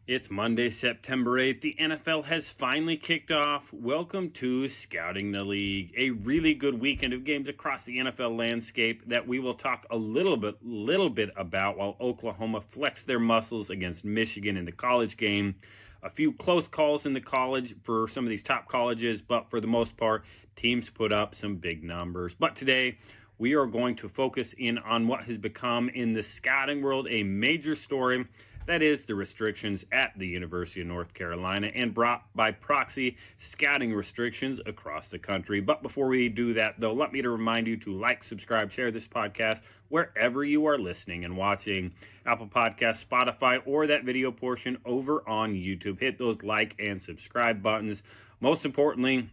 It's Monday, September 8th. The NFL has finally kicked off. Welcome to Scouting the League, a really good weekend of games across the NFL landscape that we will talk a little bit about while Oklahoma flexed their muscles against Michigan in the college game. A few close calls in the college for some of these top colleges, but for the most part, teams put up some big numbers. But today, we are going to focus in on what has become in the scouting world a major story. That is the restrictions at the University of North Carolina and brought by proxy scouting restrictions across the country. But before we do that, though, let me remind you to like, subscribe, share this podcast wherever you are listening and watching. Apple Podcasts, Spotify, or that video portion over on YouTube. Hit those like and subscribe buttons. Most importantly,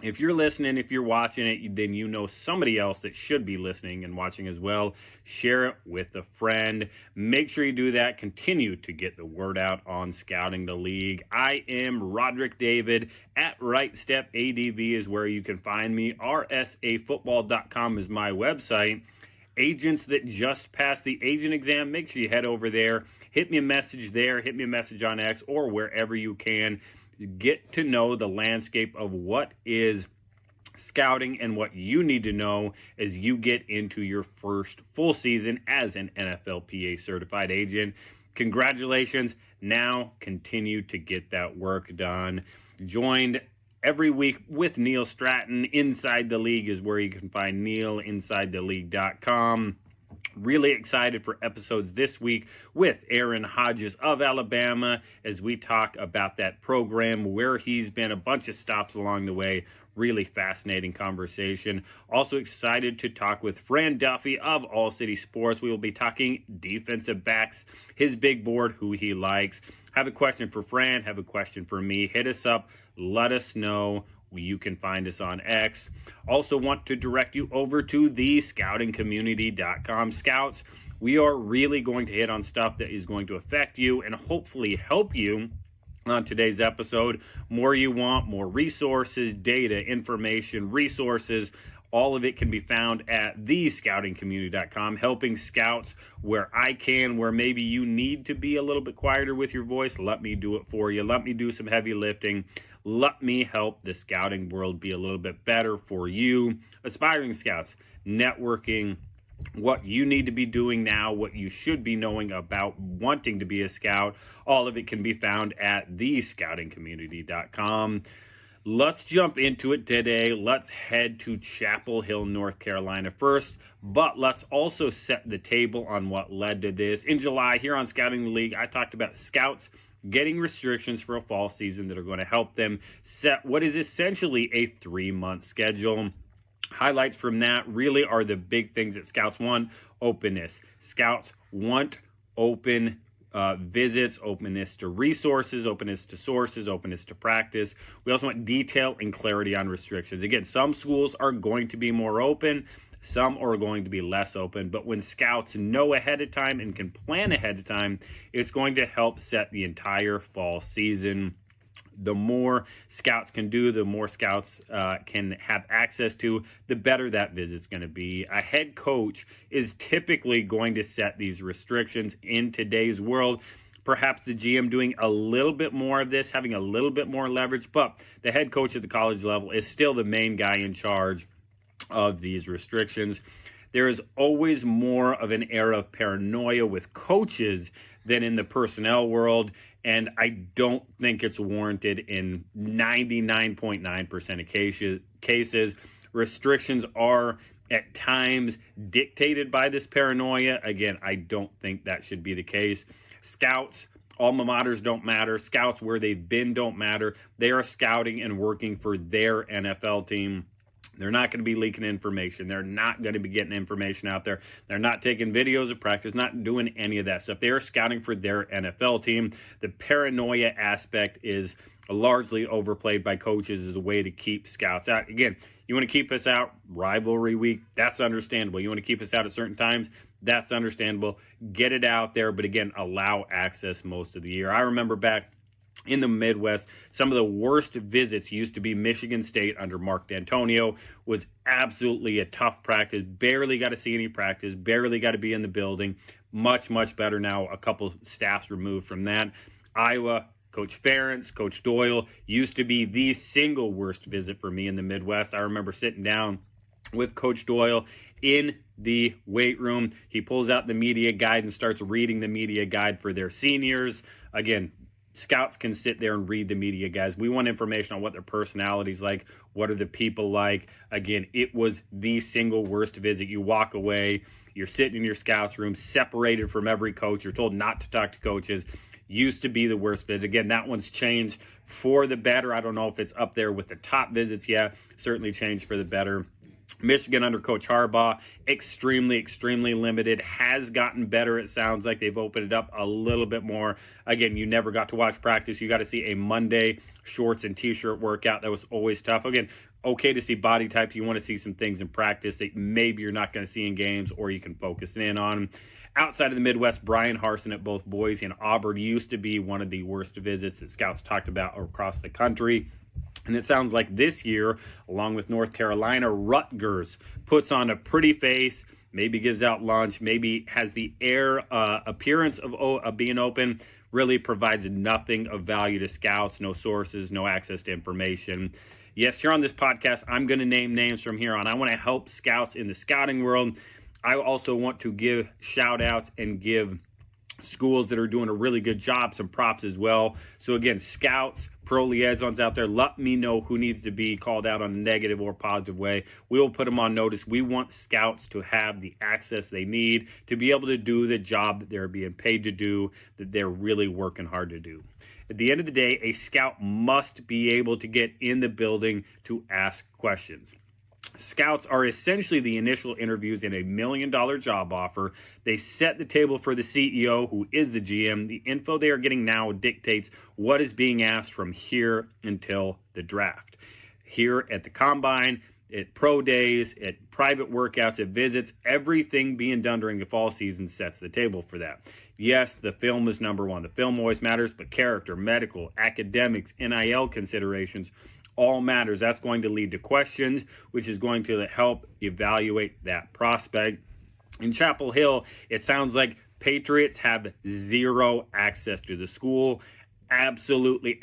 if you're listening, if you're watching it, then you know somebody else that should be listening and watching as well. Share it with a friend. Make sure you do that. Continue to get the word out on Scouting the League. I am Rodrik David. At Right Step ADV is where you can find me. rsafootball.com is my website. Agents that just passed the agent exam, make sure you head over there. Hit me a message there. Hit me a message on X or wherever you can. Get to know the landscape of what is scouting and what you need to know as you get into your first full season as an NFLPA certified agent. Congratulations. Now continue to get that work done. Joined every week with Neil Stratton. Inside the League is where you can find Neil, InsideTheLeague.com. Really excited for episodes this week with Aaron Hodges of Alabama as we talk about that program, where he's been, a bunch of stops along the way. Really fascinating conversation. Also excited to talk with Fran Duffy of All City Sports. We will be talking defensive backs, his big board, who he likes. Have a question for Fran, have a question for me. Hit us up, let us know. You can find us on X. Also want to direct you over to thescoutingcommunity.com. Scouts, we are really going to hit on stuff that is going to affect you and hopefully help you on today's episode. More you want, more resources, data, information, resources. All of it can be found at thescoutingcommunity.com, helping scouts where I can, where maybe you need to be a little bit quieter with your voice. Let me do it for you. Let me do some heavy lifting. Let me help the scouting world be a little bit better for you. Aspiring scouts, networking, what you need to be doing now, what you should be knowing about wanting to be a scout. All of it can be found at thescoutingcommunity.com. Let's jump into it today. Let's head to Chapel Hill, North Carolina first, but let's also set the table on what led to this. In July, here on Scouting the League, I talked about scouts getting restrictions for a fall season that are going to help them set what is essentially a 3-month schedule. Highlights from that really are the big things that scouts want. Openness. Scouts want open visits, openness to resources, openness to sources, openness to practice. We also want detail and clarity on restrictions. Again, some schools are going to be more open, some are going to be less open, but when scouts know ahead of time and can plan ahead of time, it's going to help set the entire fall season. The more scouts can do, the more scouts can have access to, the better that visit's going to be. A head coach is typically going to set these restrictions in today's world. Perhaps the GM doing a little bit more of this, having a little bit more leverage, but the head coach at the college level is still the main guy in charge of these restrictions. There is always more of an air of paranoia with coaches than in the personnel world, and I don't think it's warranted in 99.9% of cases. Restrictions are at times dictated by this paranoia. Again, I don't think that should be the case. Scouts, alma maters don't matter. Scouts where they've been don't matter. They are scouting and working for their NFL team. They're not going to be leaking information. They're not going to be getting information out there. They're not taking videos of practice, not doing any of that stuff. They are scouting for their NFL team. The paranoia aspect is largely overplayed by coaches as a way to keep scouts out. Again, you want to keep us out rivalry week, that's understandable. You want to keep us out at certain times, that's understandable. Get it out there, but again, allow access most of the year. I remember back in the Midwest, some of the worst visits used to be Michigan State under Mark D'Antonio. Was absolutely a tough practice. Barely got to see any practice. Barely got to be in the building. Much, much better now. A couple staffs removed from that. Iowa, Coach Ferentz, Coach Doyle used to be the single worst visit for me in the Midwest. I remember sitting down with Coach Doyle in the weight room. He pulls out the media guide and starts reading the media guide for their seniors. Again, scouts can sit there and read the media guys. We want information on what their personality's like. What are the people like? Again, it was the single worst visit. You walk away, you're sitting in your scouts room, separated from every coach. You're told not to talk to coaches. Used to be the worst visit. Again, that one's changed for the better. I don't know if it's up there with the top visits yet. Certainly changed for the better. Michigan under Coach Harbaugh, extremely limited. Has gotten better, it sounds like. They've opened it up a little bit more. Again, you never got to watch practice. You got to see a Monday shorts and t-shirt workout. That was always tough. Again, okay to see body types. You want to see some things in practice that maybe you're not going to see in games, or you can focus in on. Outside of the Midwest, Brian Harsin at both Boise and Auburn used to be one of the worst visits that scouts talked about across the country. And it sounds like this year, along with North Carolina, Rutgers puts on a pretty face, maybe gives out lunch, maybe has the appearance of being open, really provides nothing of value to scouts, no sources, no access to information. Yes, here on this podcast, I'm going to name names from here on. I want to help scouts in the scouting world. I also want to give shout outs and give schools that are doing a really good job some props as well. So again, scouts, pro liaisons out there, let me know who needs to be called out on a negative or positive way. We will put them on notice. We want scouts to have the access they need to be able to do the job that they're being paid to do, that they're really working hard to do. At the end of the day, a scout must be able to get in the building to ask questions. Scouts are essentially the initial interviews in a $1 million job offer. They set the table for the CEO, who is the GM. The info they are getting now dictates what is being asked from here until the draft. Here at the Combine, at pro days, at private workouts, at visits, everything being done during the fall season sets the table for that. Yes, the film is number one. The film always matters, but character, medical, academics, NIL considerations, all matters. That's going to lead to questions, which is going to help evaluate that prospect. In Chapel Hill, it sounds like Patriots have zero access to the school. Absolutely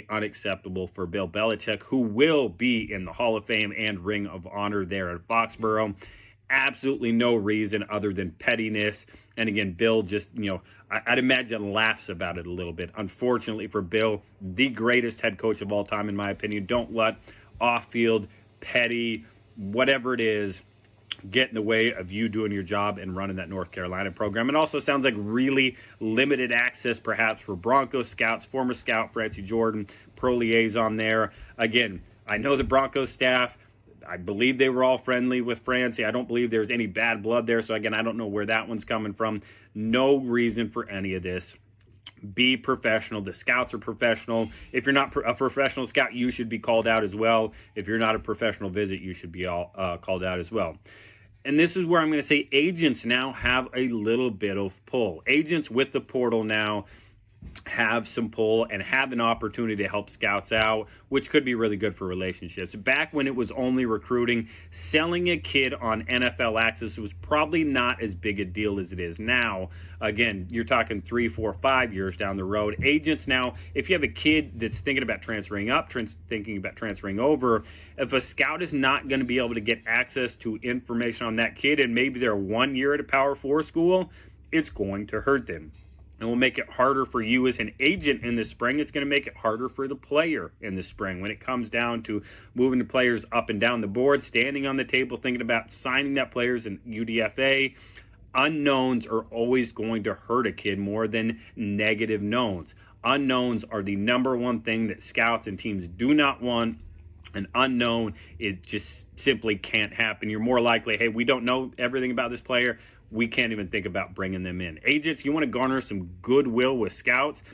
unacceptable for Bill Belichick, who will be in the Hall of Fame and Ring of Honor there at Foxborough. Absolutely no reason other than pettiness. And again, Bill just, I'd imagine laughs about it a little bit. Unfortunately for Bill, the greatest head coach of all time, in my opinion. Don't let off-field, petty, whatever it is, get in the way of you doing your job and running that North Carolina program. It also sounds like really limited access perhaps for Broncos scouts, former scout Francie Jordan, pro liaison there. Again, I know the Broncos staff. I believe they were all friendly with Francie. I don't believe there's any bad blood there. So again, I don't know where that one's coming from. No reason for any of this. Be professional. The scouts are professional. If you're not a professional scout, you should be called out as well. If you're not a professional visit, you should be called out as well. And this is where I'm going to say agents now have a little bit of pull. Agents with the portal now have some pull and have an opportunity to help scouts out, which could be really good for relationships. Back when it was only recruiting, selling a kid on NFL access was probably not as big a deal as it is now. Again, you're talking 3, 4, 5 years down the road. Agents now, if you have a kid that's thinking about transferring up, thinking about transferring over, if a scout is not going to be able to get access to information on that kid and maybe they're 1 year at a Power 4 school, it's going to hurt them. It will make it harder for you as an agent in the spring. It's going to make it harder for the player in the spring when it comes down to moving the players up and down the board, standing on the table, thinking about signing that players in UDFA. Unknowns are always going to hurt a kid more than negative knowns. Unknowns are the number one thing that scouts and teams do not want. An unknown, it just simply can't happen. You're more likely, hey, we don't know everything about this player. We can't even think about bringing them in. Agents, you want to garner some goodwill with scouts,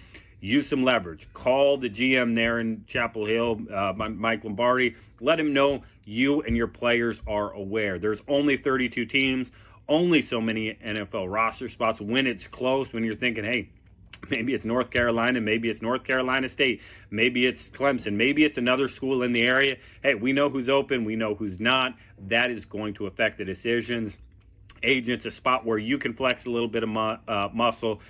use some leverage. Call the GM there in Chapel Hill, Mike Lombardi. Let him know you and your players are aware. There's only 32 teams, only so many NFL roster spots. When it's close, when you're thinking, hey, maybe it's North Carolina, maybe it's North Carolina State, maybe it's Clemson, maybe it's another school in the area. Hey, we know who's open, we know who's not. That is going to affect the decisions. Agents, a spot where you can flex a little bit of muscle.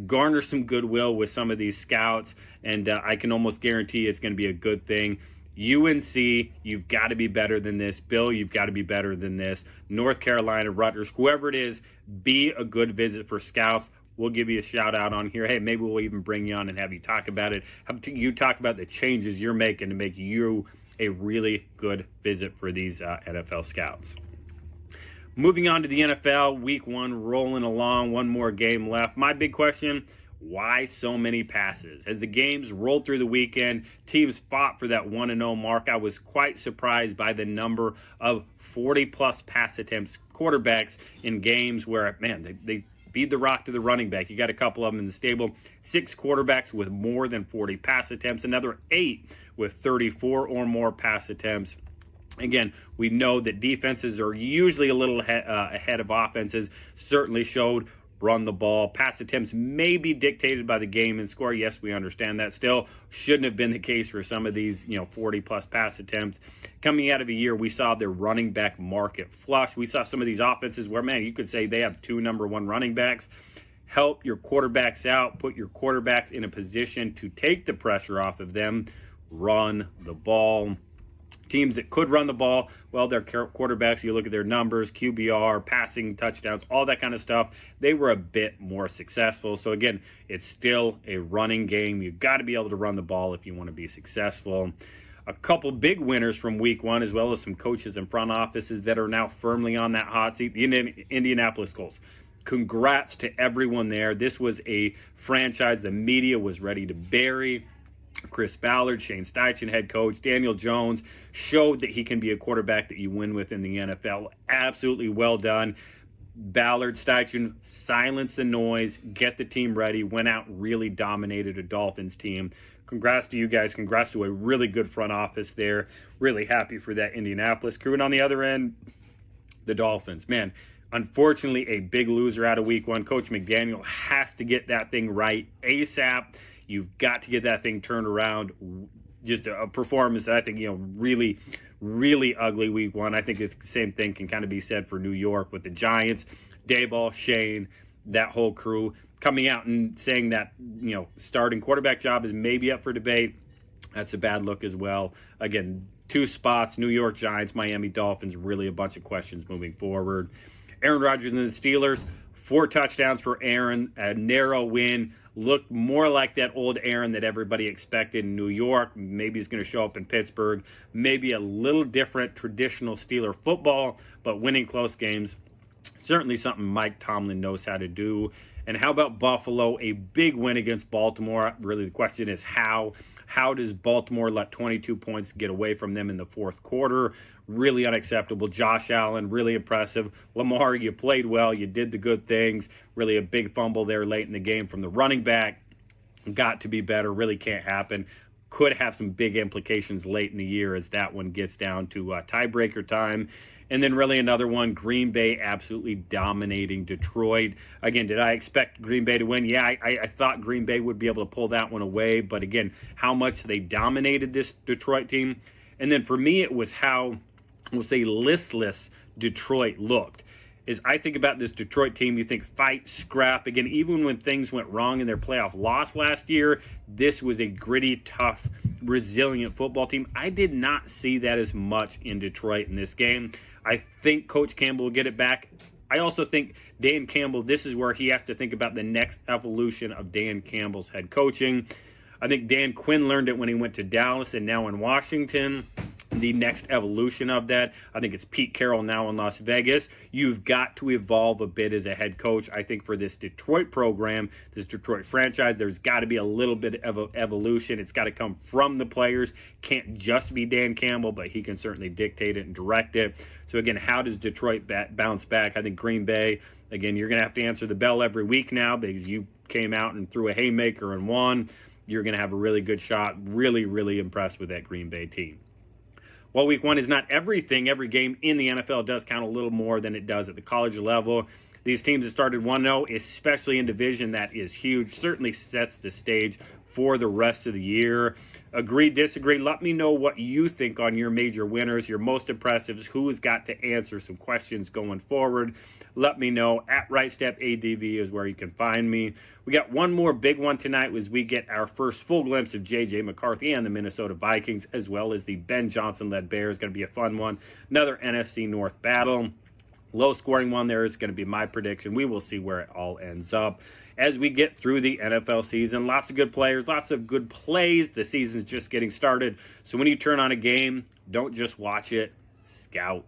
garner some goodwill with some of these scouts, and I can almost guarantee it's going to be a good thing. UNC, you've got to be better than this. Bill, you've got to be better than this. North Carolina, Rutgers, whoever it is, be a good visit for scouts. We'll give you a shout out on here. Hey, maybe we'll even bring you on and have you talk about it. Have you talk about the changes you're making to make you a really good visit for these NFL scouts. Moving on to the NFL, week 1 rolling along, one more game left. My big question, why so many passes? As the games rolled through the weekend, teams fought for that 1-0 mark. I was quite surprised by the number of 40-plus pass attempts, quarterbacks in games where, man, they feed the rock to the running back. You got a couple of them in the stable. 6 quarterbacks with more than 40 pass attempts, another 8 with 34 or more pass attempts. Again, we know that defenses are usually a little ahead of offenses. Certainly showed run the ball. Pass attempts may be dictated by the game and score. Yes, we understand that. Still, shouldn't have been the case for some of these, 40-plus pass attempts. Coming out of a year, we saw their running back market flush. We saw some of these offenses where, man, you could say they have 2 number 1 running backs. Help your quarterbacks out. Put your quarterbacks in a position to take the pressure off of them. Run the ball. Teams that could run the ball, well, their quarterbacks, you look at their numbers, QBR, passing touchdowns, all that kind of stuff, they were a bit more successful. So again, it's still a running game. You've got to be able to run the ball if you want to be successful. A couple big winners from week 1, as well as some coaches and front offices that are now firmly on that hot seat. The Indianapolis Colts. Congrats to everyone there. This was a franchise the media was ready to bury. Chris Ballard, Shane Steichen, head coach, Daniel Jones showed that he can be a quarterback that you win with in the NFL. Absolutely well done. Ballard, Steichen, silence the noise, get the team ready, went out and really dominated a Dolphins team. Congrats to you guys. Congrats to a really good front office there. Really happy for that Indianapolis crew. And on the other end, the Dolphins. Man, unfortunately, a big loser out of week 1. Coach McDaniel has to get that thing right ASAP. You've got to get that thing turned around. Just a performance that I think, really, really ugly week 1. I think the same thing can kind of be said for New York with the Giants. Daboll, Shane, that whole crew coming out and saying that, starting quarterback job is maybe up for debate. That's a bad look as well. Again, 2 spots, New York Giants, Miami Dolphins, really a bunch of questions moving forward. Aaron Rodgers and the Steelers, 4 touchdowns for Aaron, a narrow win. Looked more like that old Aaron that everybody expected in New York. Maybe he's going to show up in Pittsburgh. Maybe a little different traditional Steeler football, but winning close games, certainly something Mike Tomlin knows how to do. And how about Buffalo? A big win against Baltimore. Really, the question is how? How does Baltimore let 22 points get away from them in the fourth quarter? Really unacceptable. Josh Allen, really impressive. Lamar, you played well. You did the good things. Really a big fumble there late in the game from the running back. Got to be better. Really can't happen. Could have some big implications late in the year as that one gets down to tiebreaker time. And then really another one, Green Bay absolutely dominating Detroit. Again, did I expect Green Bay to win? Yeah, I thought Green Bay would be able to pull that one away. But again, how much they dominated this Detroit team. And then for me, it was how, we'll say, listless Detroit looked. As I think about this Detroit team, you think fight, scrap. Again, even when things went wrong in their playoff loss last year, this was a gritty, tough, resilient football team. I did not see that as much in Detroit in this game. I think Coach Campbell will get it back. I also think Dan Campbell, this is where he has to think about the next evolution of Dan Campbell's head coaching. I think Dan Quinn learned it when he went to Dallas and now in Washington. The next evolution of that, I think it's Pete Carroll now in Las Vegas. You've got to evolve a bit as a head coach. I think for this Detroit program, this Detroit franchise, there's got to be a little bit of evolution. It's got to come from the players. Can't just be Dan Campbell, but he can certainly dictate it and direct it. So again, how does Detroit bounce back? I think Green Bay, again, you're going to have to answer the bell every week now because you came out and threw a haymaker and won. You're going to have a really good shot. Really, really impressed with that Green Bay team. While week 1 is not everything, every game in the NFL does count a little more than it does at the college level. These teams that started 1-0, especially in division, that is huge. Certainly sets the stage for the rest of the year. Agree, disagree? Let me know what you think on your major winners, your most impressives, who's got to answer some questions going forward. Let me know. At RightStepADV is where you can find me. We got one more big one tonight as we get our first full glimpse of J.J. McCarthy and the Minnesota Vikings, as well as the Ben Johnson-led Bears. Going to be a fun one. Another NFC North battle. Low-scoring one there is going to be my prediction. We will see where it all ends up as we get through the NFL season. Lots of good players, lots of good plays. The season's just getting started. So when you turn on a game, don't just watch it, scout.